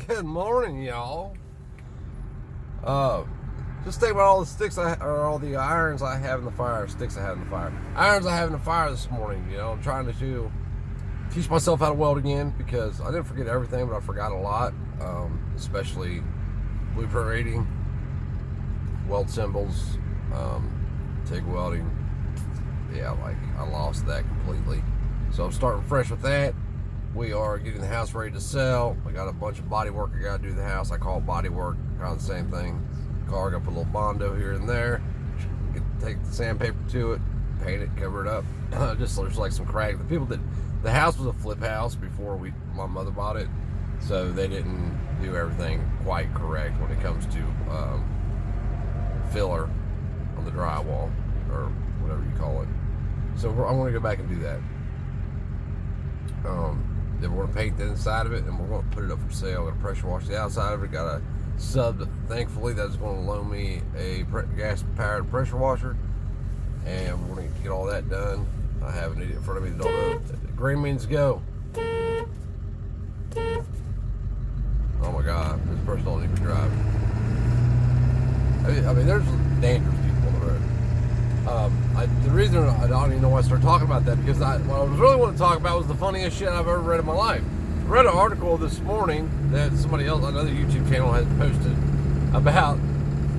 Good morning, y'all. Just think about all the sticks or all the irons I have in the fire, sticks I have in the fire, irons I have in the fire this morning. You know, I'm trying to teach myself how to weld again because I didn't forget everything, but I forgot a lot, especially blueprint reading, weld symbols, TIG welding. Yeah, like I lost that completely. So I'm starting fresh with that. We are getting the house ready to sell. I got a bunch of body work I got to do to the house. I call it body work, kind of the same thing. Car, got to put a little Bondo here and there. Take the sandpaper to it, paint it, cover it up. Just there's like some crack. The house was a flip house before my mother bought it, so they didn't do everything quite correct when it comes to filler on the drywall or whatever you call it. So I want to go back and do that. Then we're going to paint the inside of it, and we're going to put it up for sale. We're going to pressure wash the outside of it. Got a sub, thankfully, that's going to loan me a gas-powered pressure washer, and we're going to get all that done. I have an idiot in front of me that don't know. Green means go. Oh my God, this person don't even drive. I mean, there's dangerous people on the road. The reason I don't even know why I started talking about that, because what I was really wanting to talk about was the funniest shit I've ever read in my life. I read an article this morning that somebody else, another YouTube channel, has posted about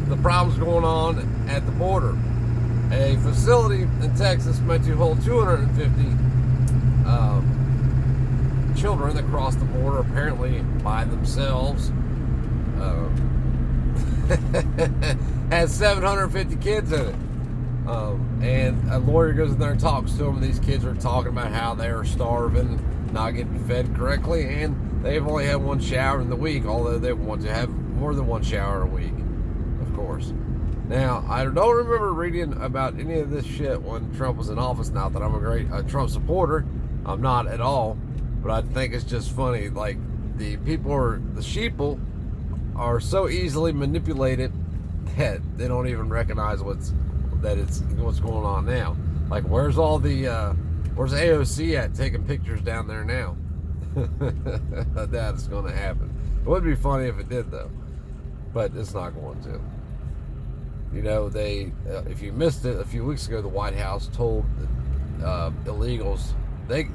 the problems going on at the border. A facility in Texas meant to hold 250 children that crossed the border, apparently by themselves. Has 750 kids in it. And a lawyer goes in there and talks to them, and these kids are talking about how they are starving, not getting fed correctly, and they've only had one shower in the week, although they want to have more than one shower a week, of course. Now, I don't remember reading about any of this shit when Trump was in office. Not that I'm a great Trump supporter. I'm not at all. But I think it's just funny. Like, the sheeple are so easily manipulated that they don't even recognize what's going on now. Like, where's AOC at taking pictures down there now? That is going to happen. It would be funny if it did, though. But it's not going to. You know, if you missed it, a few weeks ago, the White House told illegals they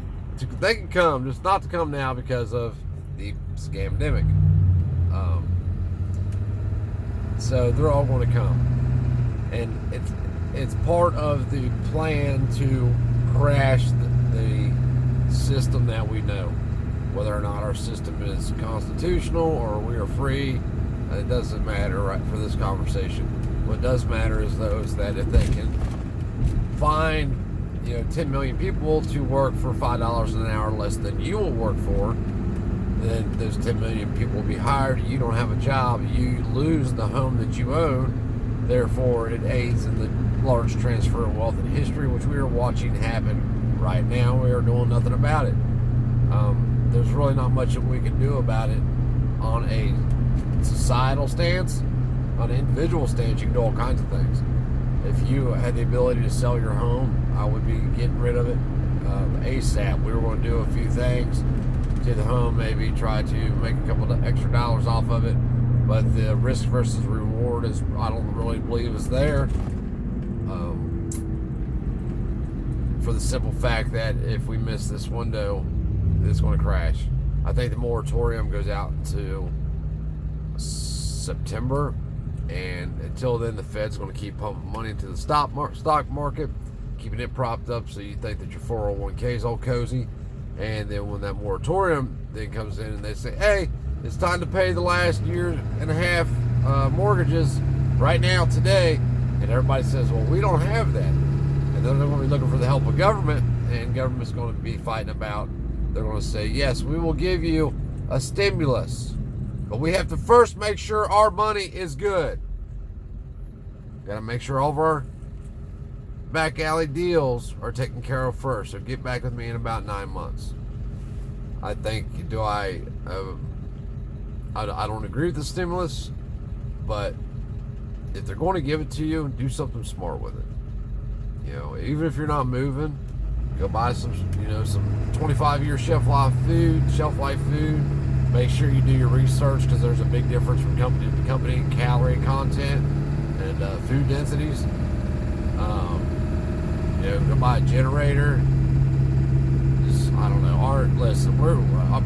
can come, just not to come now because of the scamdemic. So they're all going to come, and it's part of the plan to crash the system that we know. Whether or not our system is constitutional or we are free, it doesn't matter, right, for this conversation. What does matter is that if they can find 10 million people to work for $5 an hour less than you will work for, then those 10 million people will be hired. You don't have a job. You lose the home that you own. Therefore, it aids in the large transfer of wealth in history, which we are watching happen right now. We are doing nothing about it. There's really not much that we can do about it on a societal stance. On an individual stance, you can do all kinds of things. If you had the ability to sell your home, I would be getting rid of it ASAP. We were going to do a few things to the home, maybe try to make a couple of extra dollars off of it, but the risk versus reward I don't really believe is there, for the simple fact that if we miss this window, it's going to crash. I think the moratorium goes out into September, and until then the Fed's going to keep pumping money into the stock market, keeping it propped up so you think that your 401k is all cozy. And then when that moratorium then comes in and they say, hey, it's time to pay the last year and a half mortgages right now, today, and everybody says, well, we don't have that. And then they're going to be looking for the help of government, and government's going to be fighting about, they're going to say, yes, we will give you a stimulus, but we have to first make sure our money is good. Got to make sure all of our back alley deals are taken care of first. So get back with me in about 9 months. I think, I don't agree with the stimulus, but if they're going to give it to you, do something smart with it. Even if you're not moving, go buy some 25-year shelf life food, Make sure you do your research, because there's a big difference from company to company in calorie content and food densities. Go buy a generator. I don't know. Listen,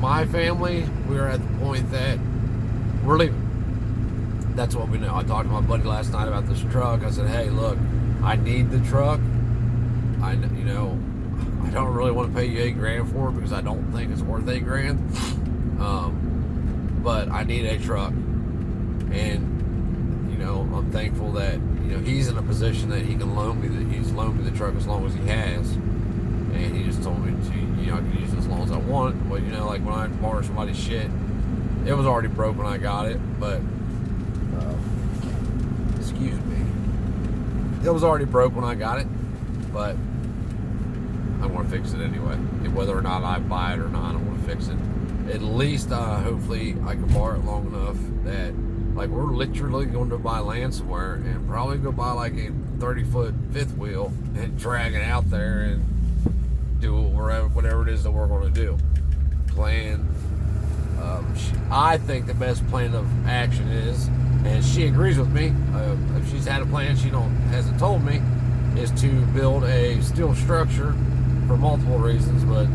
my family, we're at the point that we're leaving. That's what we know. I talked to my buddy last night about this truck. I said, hey, look, I need the truck. I don't really want to pay you $8,000 for it, because I don't think it's worth $8,000. But I need a truck, and I'm thankful that he's in a position that he can loan me the truck as long as he has, and he just told me to I can use it as long as I want it. But like when I borrow somebody's shit, it was already broke when I got it, but excuse me, it was already broke when I got it, but I want to fix it anyway. And whether or not I buy it or not, I want to fix it. At least, hopefully, I can borrow it long enough that, like, we're literally going to buy land somewhere and probably go buy like a 30-foot fifth wheel and drag it out there and do whatever it is that we're going to do. Plan. I think the best plan of action is, and she agrees with me, if she's had a plan she hasn't told me, is to build a steel structure for multiple reasons, but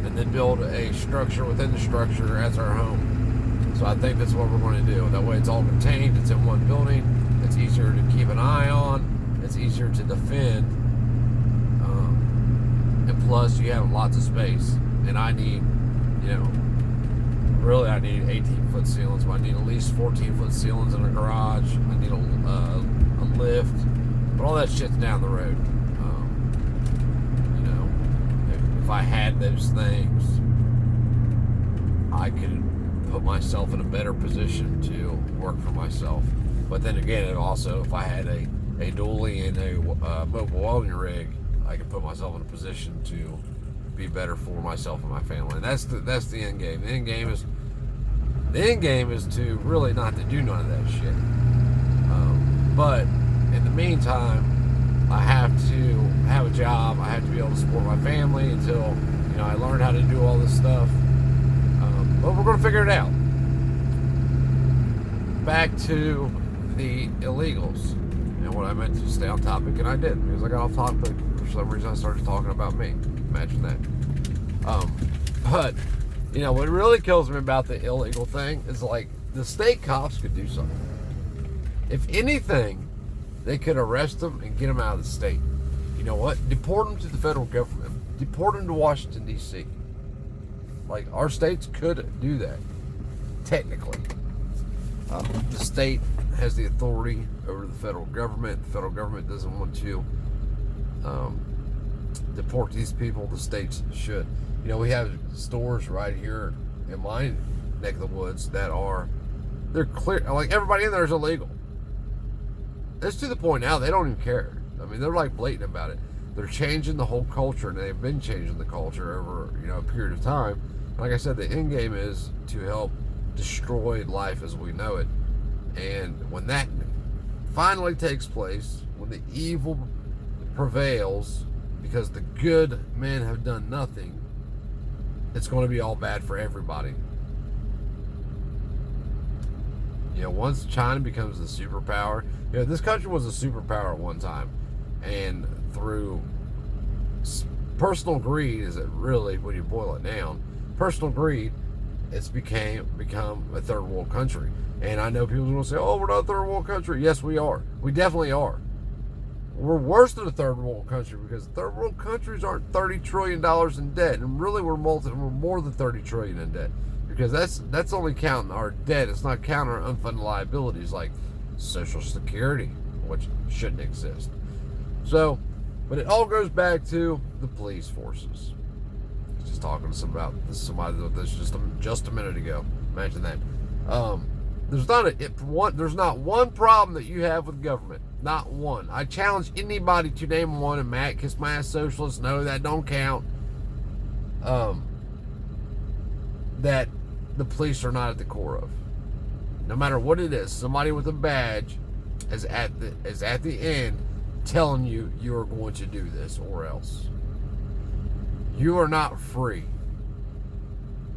and then build a structure within the structure as our home. So I think that's what we're going to do. That way it's all contained, it's in one building, it's easier to keep an eye on, it's easier to defend, and plus you have lots of space. And I need, really I need 18-foot ceilings, but I need at least 14-foot ceilings in a garage. I need a lift, but all that shit's down the road. If I had those things, I could put myself in a better position to work for myself. But then again, also, if I had a dually and a mobile welding rig, I could put myself in a position to be better for myself and my family. And that's the end game. The end game is to really not to do none of that shit. But in the meantime, I have to have a job. I have to be able to support my family until I learn how to do all this stuff. But we're going to figure it out. Back to the illegals and what I meant to stay on topic, and I did, because I got off topic for some reason. I started talking about me. Imagine that. But what really kills me about the illegal thing is, like, the state cops could do something. If anything, they could arrest them and get them out of the state. You know what? Deport them to the federal government. Deport them to Washington, D.C. Like, our states could do that, technically. The state has the authority over the federal government. The federal government doesn't want to deport these people. The states should. We have stores right here in my neck of the woods they're clear. Like, everybody in there is illegal. It's to the point now they don't even care. I mean, they're like blatant about it. They're changing the whole culture, and they've been changing the culture over a period of time. Like I said, the end game is to help destroy life as we know it. And when that finally takes place, when the evil prevails because the good men have done nothing, it's going to be all bad for everybody. Once China becomes the superpower, this country was a superpower at one time, and through personal greed, is it really, when you boil it down, personal greed, it's become a third world country. And I know people are going to say, oh, we're not a third world country. Yes, we are. We definitely are. We're worse than a third world country, because third world countries aren't $30 trillion in debt, and really we're more than $30 trillion in debt. Because that's only counting our debt. It's not counting our unfunded liabilities like Social Security, which shouldn't exist. So, but it all goes back to the police forces. I was just talking to somebody about this just a minute ago. Imagine that. There's not one problem that you have with government. Not one. I challenge anybody to name one, and Matt, kiss my ass socialists, no, that don't count. That the police are not at the core of. No matter what it is, somebody with a badge is at the end telling you are going to do this or else. You are not free.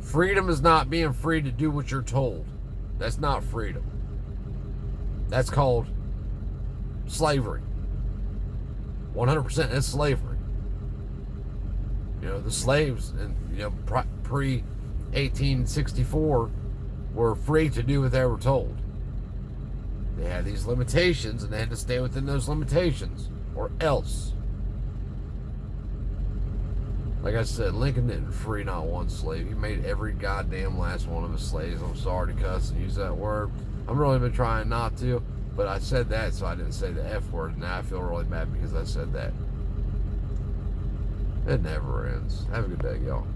Freedom is not being free to do what you're told. That's not freedom. That's called slavery. 100% is slavery. The slaves, and pre 1864, were free to do what they were told. They had these limitations, and they had to stay within those limitations, or else. Like I said, Lincoln didn't free not one slave. He made every goddamn last one of his slaves. I'm sorry to cuss and use that word. I've really been trying not to, but I said that, so I didn't say the F word. Now I feel really bad because I said that. It never ends. Have a good day, y'all.